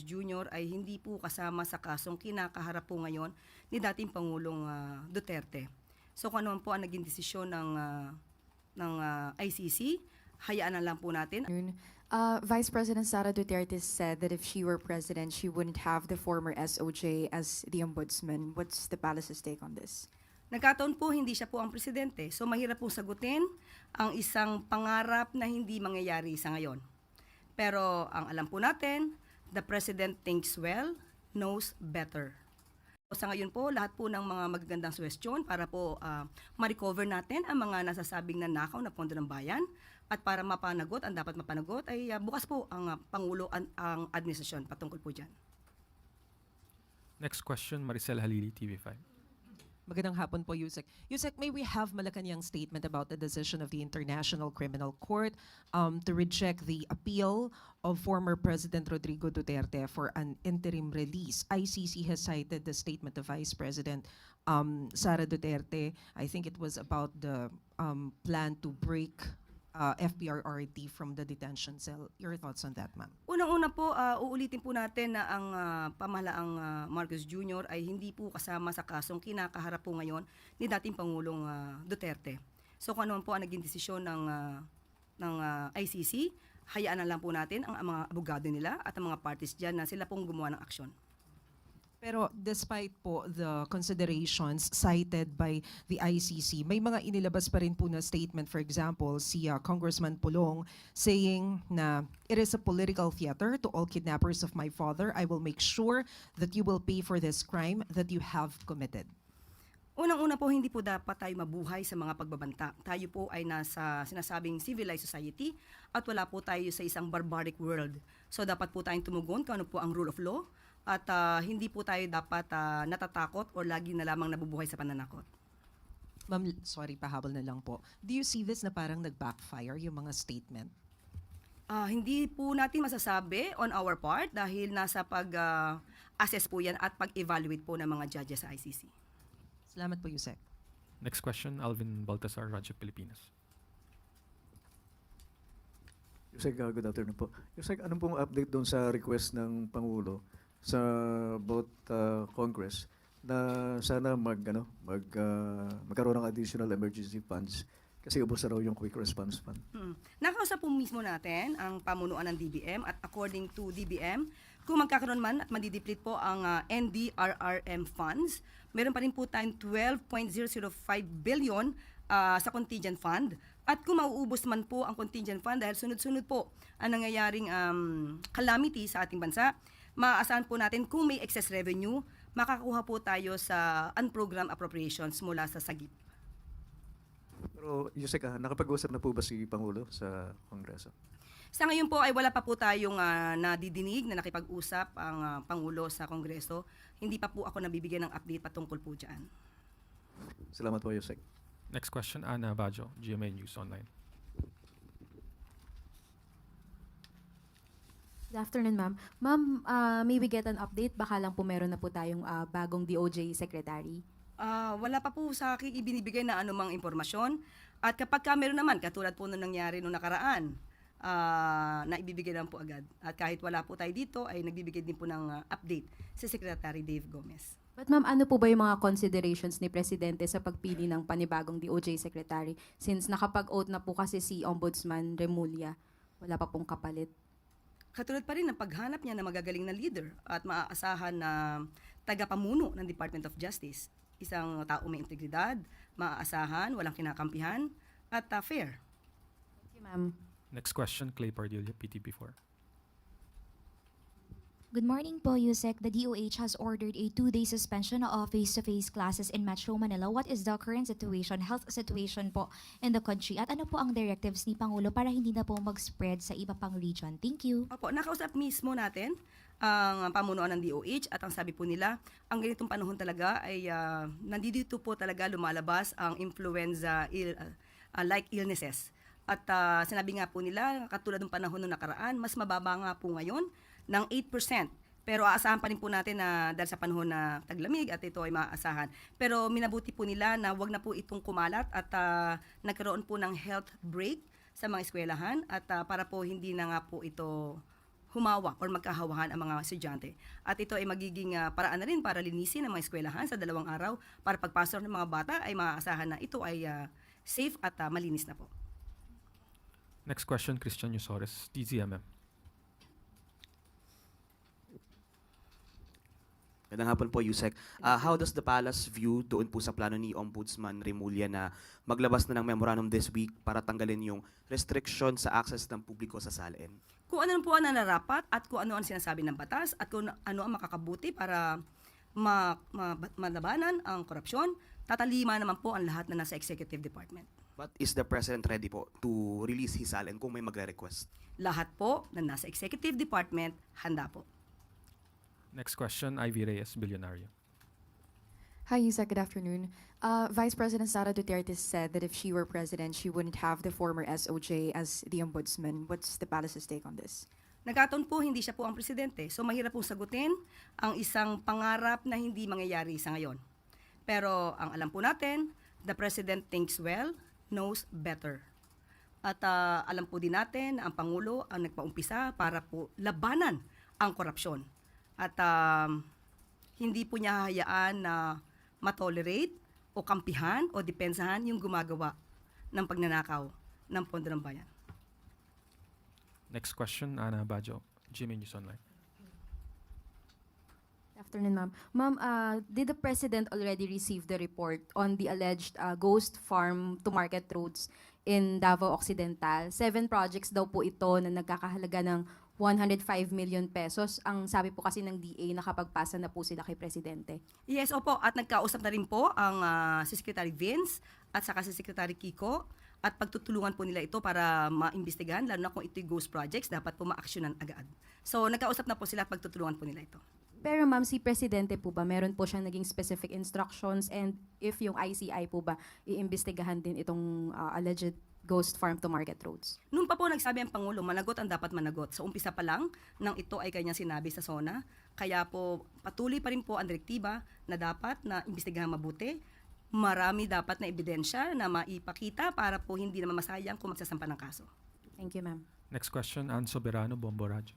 Jr. ay hindi po kasama sa kasong kinakaharap po ngayon ni dating Pangulong Duterte. So kung ano po ang naging desisyon ng ICC, hayaan na lang po natin. Vice President Sara Duterte said that if she were president, she wouldn't have the former SOJ as the ombudsman. What's the palace's take on this? Nagkataon po hindi siya po ang presidente. So mahirap pong sagutin ang isang pangarap na hindi mangyayari sa ngayon. Pero ang alam po natin, the president thinks well, knows better. Sa ngayon po, lahat po ng mga magagandang suwestyon para po ma-recover natin ang mga nasasabing nanakaw na pondo ng bayan at para mapanagot, ang dapat mapanagot ay bukas po ang Pangulo ang administrasyon patungkol po dyan. Next question, Maricel Halili, TV5. Magandang hapon po, Yusek. Yusek, may we have Malacanang statement about the decision of the International Criminal Court to reject the appeal of former President Rodrigo Duterte for an interim release. ICC has cited the statement of Vice President Sara Duterte. I think it was about the plan to break FPRRD from the detention cell. Your thoughts on that, ma'am? Unang-una po, uulitin po natin na ang pamahalaang Marcos Jr. ay hindi po kasama sa kasong kinakaharap po ngayon ni dating Pangulong Duterte. So kung ano po ang naging desisyon ng ICC, hayaan na lang po natin ang mga abogado nila at ang mga parties dyan na sila pong gumawa ng aksyon. Pero despite po the considerations cited by the ICC, may mga inilabas pa rin po na statement, for example, si Congressman Pulong saying na it is a political theater to all kidnappers of my father. I will make sure that you will pay for this crime that you have committed. Unang-una po, hindi po dapat tayo mabuhay sa mga pagbabanta. Tayo po ay nasa sinasabing civilized society at wala po tayo sa isang barbaric world. So dapat po tayong tumugon kung ano po ang rule of law at hindi po tayo dapat natatakot o lagi na lamang nabubuhay sa pananakot. Ma'am, sorry, pahabol na lang po. Do you see this na parang nag-backfire yung mga statement? Hindi po natin masasabi on our part dahil nasa pag-assess po yan at pag-evaluate po ng mga judges sa ICC. Salamat po, Yusek. Next question, Alvin Baltasar, Radyo Pilipinas. Yusek, good afternoon po. Yusek, anong pong update doon sa request ng Pangulo sa both Congress na sana magkaroon ng additional emergency funds kasi ubos na raw yung quick response fund? Nakausap po mismo natin ang pamunuan ng DBM at according to DBM, kung magkakaroon man at madideplete po ang NDRRM funds, meron pa rin po tayong 12.005 billion sa contingent fund. At kung mauubos man po ang contingent fund dahil sunod-sunod po ang nangyayaring calamity sa ating bansa, maaasahan po natin kung may excess revenue, makakuha po tayo sa unprogrammed appropriations mula sa SAGIP. Pero Yusek, nakapag-usap na po ba si Pangulo sa Kongreso? Sa ngayon po ay wala pa po tayong nadidinig na nakipag-usap ang Pangulo sa Kongreso. Hindi pa po ako nabibigyan ng update patungkol po dyan. Salamat po, Yusek. Next question, Ana Bajo, GMA News Online. Good afternoon, ma'am. Ma'am, may we get an update? Baka lang po meron na po tayong bagong DOJ secretary. Wala pa po sa akin ibinibigay na anumang impormasyon. At kapag meron naman, katulad po nung nangyari nung nakaraan, na ibibigay lang po agad. At kahit wala po tayo dito, ay nagbibigay din po ng update si Secretary Dave Gomez. But ma'am, ano po ba yung mga considerations ni Presidente sa pagpili ng panibagong DOJ secretary? Since nakapag-oath na po kasi si Ombudsman Remulla, wala pa pong kapalit. Katulad pa rin ng paghanap niya ng magagaling na leader at maaasahan na tagapamuno ng Department of Justice. Isang tao may integridad, maaasahan, walang kinakampihan, at fair. Thank you, ma'am. Next question, Clay Pardilla, PTP4. Good morning po, Yusek. The DOH has ordered a 2-day suspension of face-to-face classes in Metro Manila. What is the current situation, health situation po in the country? At ano po ang directives ni Pangulo para hindi na po mag-spread sa iba pang region? Thank you. Opo, nakausap mismo natin ang pamunuan ng DOH at ang sabi po nila, ang ganitong panahon talaga ay nandito po talaga lumalabas ang influenza like illnesses. At sinabi nga po nila, katulad ng panahon ng nakaraan, mas mababa nga po ngayon ng 8%. Pero aasahan pa rin po natin na dahil sa panahon na taglamig at ito ay maaasahan. Pero minabuti po nila na wag na po itong kumalat at nagkaroon po ng health break sa mga eskwelahan at para po hindi na nga po ito humawa or magkahawahan ang mga estudyante. At ito ay magiging paraan na rin para linisin ang mga eskwelahan sa 2 araw para pagpasok ng mga bata ay maaasahan na ito ay safe at malinis na po. Next question, Christian Yusores, DZMM. Magandang hapon po, Yusek. How does the Palace view doon po sa plano ni Ombudsman Remulla na maglabas na ng memorandum this week para tanggalin yung restriction sa access ng publiko sa SALN? Kung ano po ang nararapat at kung ano ang sinasabi ng batas at kung ano ang makakabuti para malabanan ang korupsyon, tatalima naman po ang lahat na nasa Executive Department. But is the President ready po to release his SALN kung may magre-request? Lahat po na nasa Executive Department, handa po. Next question, Ivy Reyes, Billionario. Hi, Yusek. Good afternoon. Vice President Sara Duterte said that if she were president, she wouldn't have the former SOJ as the ombudsman. What's the palace's take on this? Nagkataon po, hindi siya po ang presidente. So mahirap pong sagutin ang isang pangarap na hindi mangyayari sa ngayon. Pero ang alam po natin, the president thinks well, knows better. At alam po din natin, ang Pangulo ang nagpaumpisa para po labanan ang korupsyon. At hindi po niya hayaan na matolerate o kampihan o depensahan yung gumagawa ng pagnanakaw ng pondo ng bayan. Next question, Ana Bajo, GMA News Online. Good afternoon, ma'am. Ma'am, did the President already receive the report on the alleged ghost farm to market roads in Davao Occidental? 7 projects daw po ito na nagkakahalaga ng 105 million pesos. Ang sabi po kasi ng DA, nakapagpasa na po sila kay Presidente. Yes, opo. At nagkausap na rin po ang si Secretary Vince at saka si Secretary Kiko at pagtutulungan po nila ito para maimbestigahan, lalo na kung ito'y ghost projects, dapat po ma-actionan agad. So, nagkausap na po sila at pagtutulungan po nila ito. Pero ma'am, si Presidente po ba, meron po siyang naging specific instructions, and if yung ICI po ba, iimbestigahan din itong alleged ghost farm to market roads? Noon pa po nagsabi ang Pangulo, managot ang dapat managot. Sa umpisa pa lang, nang ito ay kanyang sinabi sa SONA, kaya po patuloy pa rin po ang direktiba na dapat na imbestigahan mabuti. Marami dapat na ebidensya na maipakita para po hindi naman masayang kung magsasampa ng kaso. Thank you, ma'am. Next question, Ann Soberano, Bombo Radio.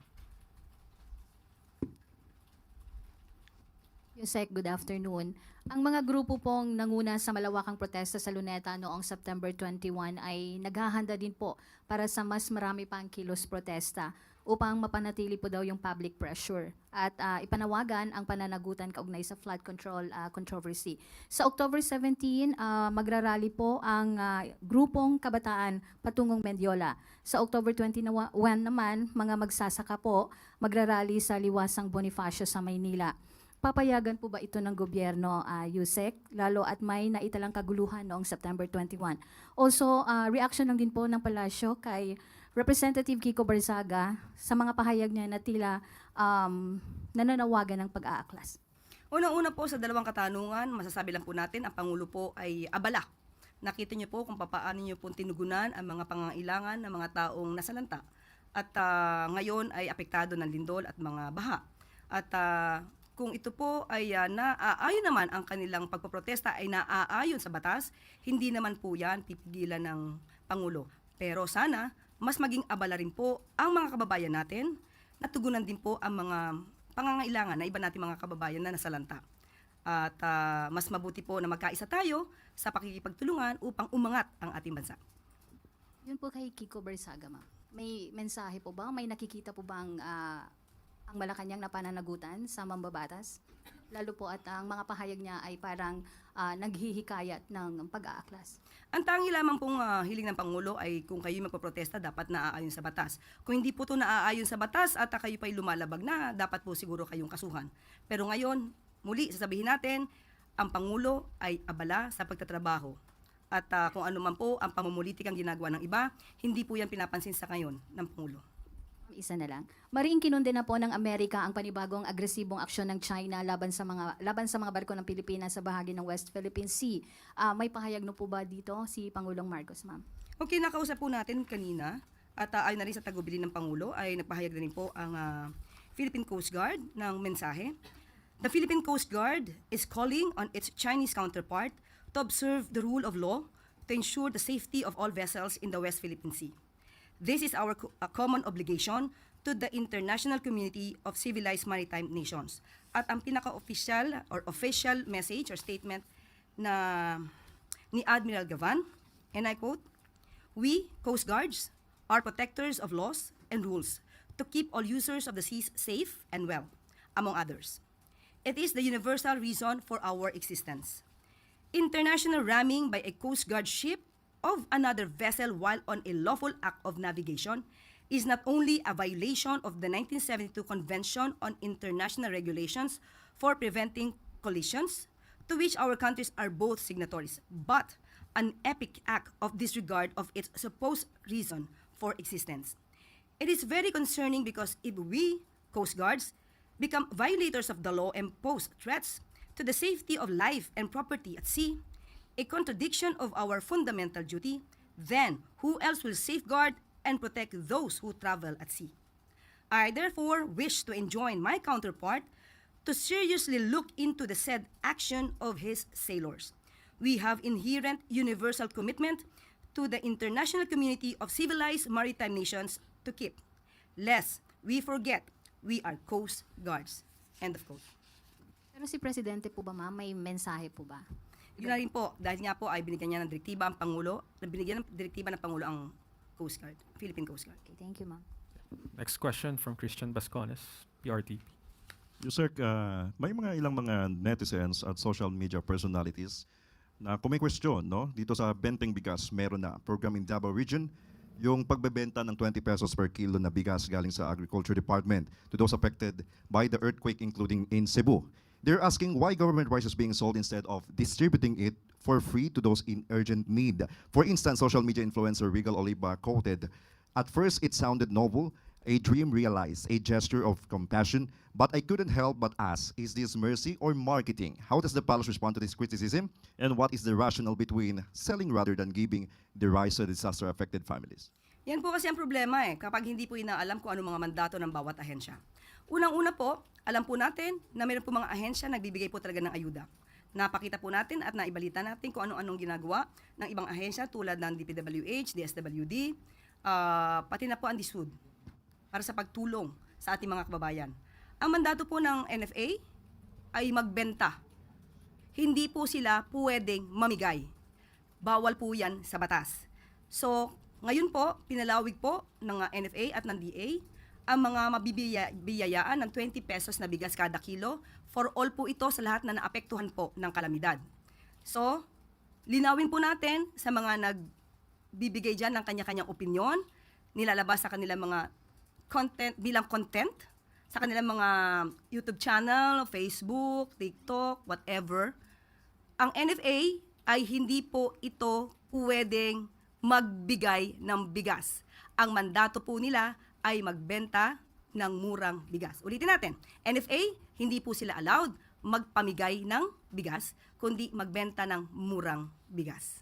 Yusek, good afternoon. Ang mga grupo pong nanguna sa malawakang protesta sa Luneta noong September 21 ay naghahanda din po para sa mas marami pang kilos protesta upang mapanatili po daw yung public pressure at ipanawagan ang pananagutan kaugnay sa flood control controversy. Sa October 17, magrarally po ang grupong kabataan patungong Mendiola. Sa October 21 naman, mga magsasaka po magrarally sa Liwasang Bonifacio sa Maynila. Papayagan po ba ito ng gobyerno, Yusek, lalo at may naitalang kaguluhan noong September 21? Also, reaction lang din po ng palasyo kay Representative Kiko Barzaga sa mga pahayag niya na tila nananawagan ng pag-aaklas. Unang-una po sa dalawang katanungan, masasabi lang po natin, ang Pangulo po ay abala. Nakita niyo po kung paano niyo po tinugunan ang mga pangangailangan ng mga taong nasalanta. At ngayon ay apektado ng lindol at mga baha. At kung ito po ay naaayon naman ang kanilang pagpoprotesta ay naaayon sa batas, hindi naman po yan pipigilan ng Pangulo. Pero sana, mas maging abala rin po ang mga kababayan natin, natugunan din po ang mga pangangailangan na iba natin mga kababayan na nasalanta. At mas mabuti po na magkaisa tayo sa pakikipagtulungan upang umangat ang ating bansa. Yun po kay Kiko Barzaga, ma'am. May mensahe po ba? May nakikita po ba ang Malacanang na pananagutan sa mambabatas? Lalo po at ang mga pahayag niya ay parang naghihikayat ng pag-aaklas. Ang tangi lamang pong hiling ng Pangulo ay kung kayo magpoprotesta, dapat naaayon sa batas. Kung hindi po ito naaayon sa batas at kayo pa'y lumalabag na, dapat po siguro kayong kasuhan. Pero ngayon, muli, sasabihin natin, ang Pangulo ay abala sa pagtatrabaho. At kung ano man po ang pamumulitikang ginagawa ng iba, hindi po yan pinapansin sa ngayon ng Pangulo. Isa na lang. Maring kinundi na po ng Amerika ang panibagong agresibong aksyon ng China laban sa mga barko ng Pilipinas sa bahagi ng West Philippine Sea. May pahayag no po ba dito si Pangulong Marcos, ma'am? Okay, nakausap po natin kanina at ayon na rin sa tagubilin ng Pangulo ay nagpahayag na rin po ang Philippine Coast Guard ng mensahe. The Philippine Coast Guard is calling on its Chinese counterpart to observe the rule of law to ensure the safety of all vessels in the West Philippine Sea. This is our common obligation to the international community of civilized maritime nations. At ang pinaka-official or official message or statement na ni Admiral Gavan, and I quote, "We, Coast Guards, are protectors of laws and rules to keep all users of the seas safe and well, among others. It is the universal reason for our existence. International ramming by a Coast Guard ship of another vessel while on a lawful act of navigation is not only a violation of the 1972 Convention on International Regulations for Preventing Collisions, to which our countries are both signatories, but an epic act of disregard of its supposed reason for existence. It is very concerning because if we, Coast Guards, become violators of the law and pose threats to the safety of life and property at sea, a contradiction of our fundamental duty, then who else will safeguard and protect those who travel at sea? I therefore wish to enjoin my counterpart to seriously look into the said action of his sailors. We have inherent universal commitment to the international community of civilized maritime nations to keep, lest we forget we are Coast Guards." End of quote. Pero si Presidente po ba, ma'am, may mensahe po ba? Yun na rin po, dahil nga po ay binigyan niya ng direktiba ang Pangulo, binigyan ng direktiba ng Pangulo ang Coast Guard, Philippine Coast Guard. Okay, thank you, ma'am. Next question from Christian Bascones, PRTP. Yusek, may ilang mga netizens at social media personalities na kung may question, no, dito sa Benteng Bigas, meron na program in Davao Region, yung pagbebenta ng 20 pesos per kilo na bigas galing sa Agriculture Department to those affected by the earthquake, including in Cebu. They're asking why government rice is being sold instead of distributing it for free to those in urgent need. For instance, social media influencer Regal Oliva quoted, "At first it sounded noble, a dream realized, a gesture of compassion, but I couldn't help but ask, is this mercy or marketing? How does the palace respond to this criticism? And what is the rationale between selling rather than giving the rice to disaster-affected families?" Yan po kasi ang problema kapag hindi po inaalam kung ano mga mandato ng bawat ahensya. Unang-una po, alam po natin na mayroon po mga ahensya nagbibigay po talaga ng ayuda. Napakita po natin at naibalita natin kung ano-anong ginagawa ng ibang ahensya tulad ng DPWH, DSWD, pati na po ang DSUD para sa pagtulong sa ating mga kababayan. Ang mandato po ng NFA ay magbenta. Hindi po sila pwedeng mamigay. Bawal po yan sa batas. So, ngayon po, pinalawig po ng NFA at ng DA ang mga mabibiyayaan ng 20 pesos na bigas kada kilo for all po ito sa lahat na naapektuhan po ng kalamidad. So, linawin po natin sa mga nagbibigay dyan ng kanya-kanyang opinyon, nilalabas sa kanilang mga content bilang content, sa kanilang mga YouTube channel, Facebook, TikTok, whatever. Ang NFA ay hindi po ito pwedeng magbigay ng bigas. Ang mandato po nila ay magbenta ng murang bigas. Ulitin natin, NFA, hindi po sila allowed magpamigay ng bigas, kundi magbenta ng murang bigas.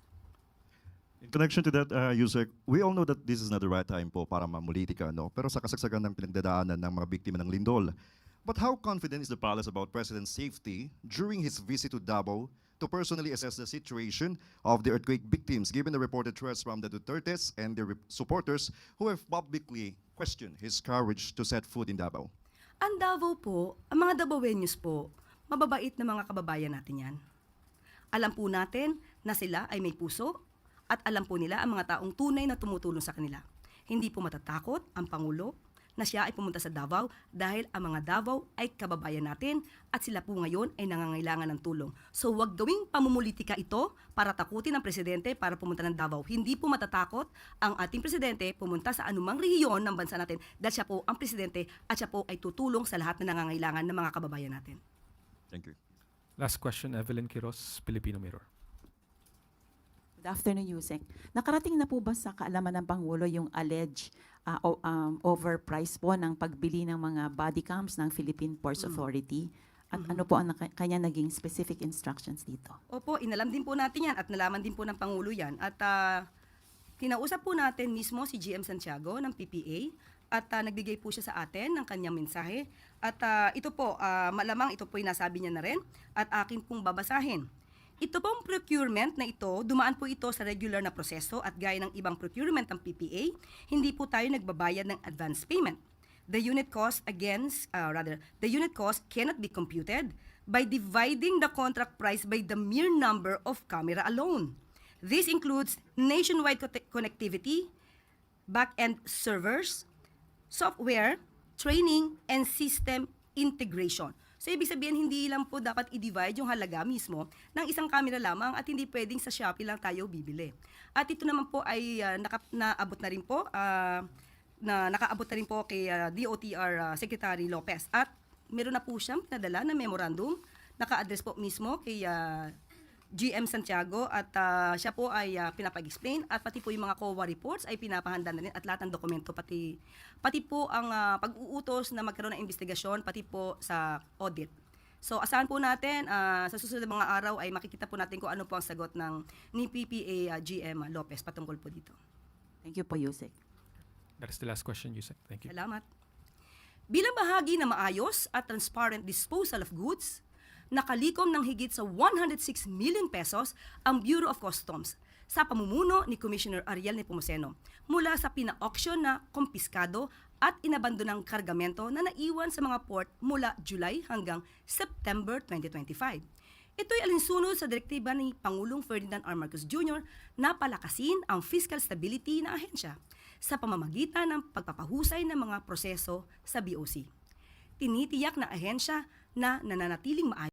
In connection to that, Yusek, we all know that this is not the right time po para mamulitika, no? Pero sa kasagsagan ng pinagdadaanan ng mga biktima ng lindol. But how confident is the palace about President's safety during his visit to Davao to personally assess the situation of the earthquake victims, given the reported threats from the Dutertes and their supporters who have publicly questioned his courage to set foot in Davao? Ang Davao po, ang mga Davaoenos po, mababait na mga kababayan natin yan. Alam po natin na sila ay may puso at alam po nila ang mga taong tunay na tumutulong sa kanila. Hindi po matatakot ang Pangulo na siya ay pumunta sa Davao dahil ang mga Davao ay kababayan natin at sila po ngayon ay nangangailangan ng tulong. So wag gawing pamumulitika ito para takutin ang presidente para pumunta ng Davao. Hindi po matatakot ang ating presidente pumunta sa anumang rehiyon ng bansa natin dahil siya po ang presidente at siya po ay tutulong sa lahat na nangangailangan ng mga kababayan natin. Thank you. Last question, Evelyn Quiros, Filipino Mirror. Good afternoon, Yusek. Nakarating na po ba sa kaalaman ng Pangulo yung alleged overprice po ng pagbili ng mga body cams ng Philippine Ports Authority? At ano po ang kanya naging specific instructions dito? Opo, inalam din po natin yan at nalaman din po ng Pangulo yan. At kinausap po natin mismo si GM Santiago ng PPA at nagbigay po siya sa atin ng kanyang mensahe. At ito po, malamang ito po yung nasabi niya na rin at akin pong babasahin. Ito pong procurement na ito, dumaan po ito sa regular na proseso at gaya ng ibang procurement ng PPA, hindi po tayo nagbabayad ng advance payment. The unit cost the unit cost cannot be computed by dividing the contract price by the mere number of camera alone. This includes nationwide connectivity, back-end servers, software, training, and system integration. So, ibig sabihin, hindi lang po dapat i-divide yung halaga mismo ng isang camera lamang at hindi pwedeng sa Shopee lang tayo bibili. At ito naman po ay nakaabot na rin po, nakaabot na rin po kay DOTR Secretary Lopez. At meron na po siyang pinadala na memorandum, naka-address po mismo kay GM Santiago at siya po ay pinapag-explain at pati po yung mga COA reports ay pinapahanda na rin at lahat ng dokumento pati po ang pag-uutos na magkaroon ng investigasyon pati po sa audit. So asahan po natin sa susunod na mga araw ay makikita po natin kung ano po ang sagot ni PPA GM Lopez patungkol po dito. Thank you po, Yusek. That is the last question, Yusek. Thank you. Salamat. Bilang bahagi ng maayos at transparent disposal of goods, nakalikom ng higit sa 106 million pesos ang Bureau of Customs sa pamumuno ni Commissioner Ariel Nepomuceno mula sa pina-auction na kumpiskado at inabandonang kargamento na naiwan sa mga port mula July hanggang September 2025. Ito'y alinsunod sa direktiba ni Pangulong Ferdinand R. Marcos Jr. na palakasin ang fiscal stability ng ahensya sa pamamagitan ng pagpapahusay ng mga proseso sa BOC. Tinitiyak na ahensya na nananatiling maayos